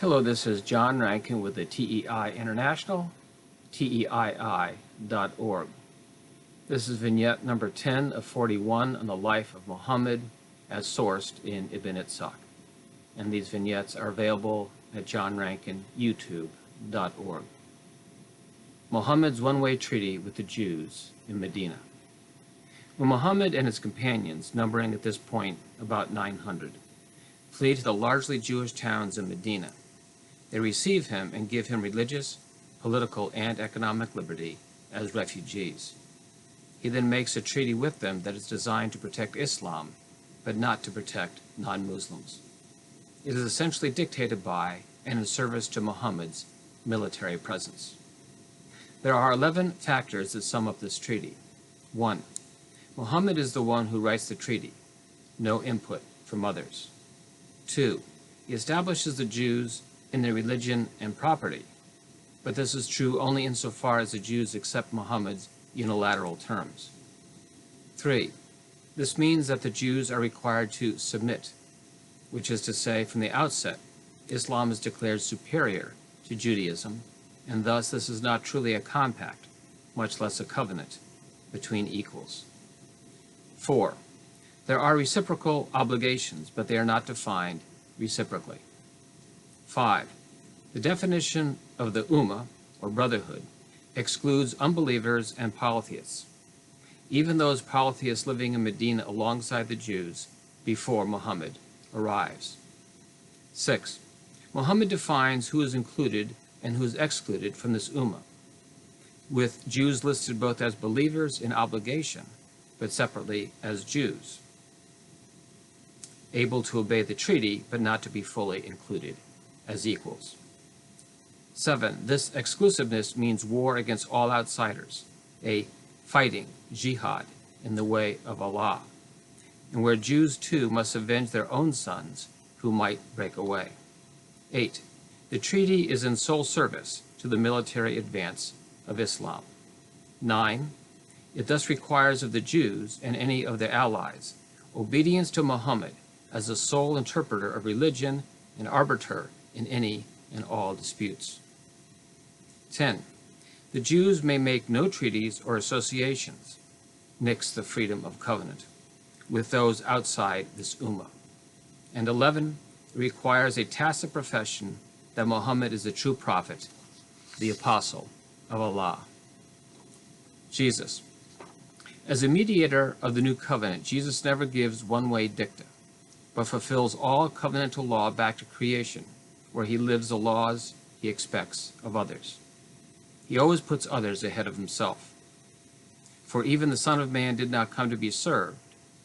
Hello, this is John Rankin with the TEI International, TEII.org. This is vignette number 10 of 41 on the life of Muhammad as sourced in Ibn Itzhak. And these vignettes are available at johnrankinyoutube.org. Muhammad's one-way treaty with the Jews in Medina. When Muhammad and his companions, numbering at this point about 900, flee to the largely Jewish towns in Medina, they receive him and give him religious, political, and economic liberty as refugees. He then makes a treaty with them that is designed to protect Islam, but not to protect non-Muslims. It is essentially dictated by and in service to Muhammad's military presence. There are 11 factors that sum up this treaty. 1. Muhammad is the one who writes the treaty, no input from others. 2. He establishes the Jews in their religion and property, but this is true only insofar as the Jews accept Muhammad's unilateral terms. 3. This means that the Jews are required to submit, which is to say, from the outset, Islam is declared superior to Judaism, and thus this is not truly a compact, much less a covenant, between equals. 4. There are reciprocal obligations, but they are not defined reciprocally. 5. The definition of the Ummah, or brotherhood, excludes unbelievers and polytheists, even those polytheists living in Medina alongside the Jews before Muhammad arrives. 6. Muhammad defines who is included and who is excluded from this Ummah, with Jews listed both as believers in obligation, but separately as Jews, able to obey the treaty, but not to be fully included as equals. 7. This exclusiveness means war against all outsiders, a fighting, jihad, in the way of Allah, and where Jews too must avenge their own sons who might break away. 8. The treaty is in sole service to the military advance of Islam. 9. It thus requires of the Jews and any of their allies obedience to Muhammad as the sole interpreter of religion and arbiter in any and all disputes. 10. The Jews may make no treaties or associations, nix the freedom of covenant, with those outside this Ummah. And 11. It requires a tacit profession that Muhammad is the true prophet, the apostle of Allah. Jesus. As a mediator of the new covenant, Jesus never gives one-way dicta, but fulfills all covenantal law back to creation, where he lives the laws he expects of others. He always puts others ahead of himself. For even the Son of Man did not come to be served,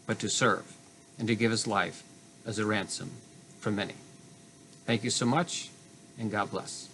but to serve, and to give his life as a ransom for many. Thank you so much, and God bless.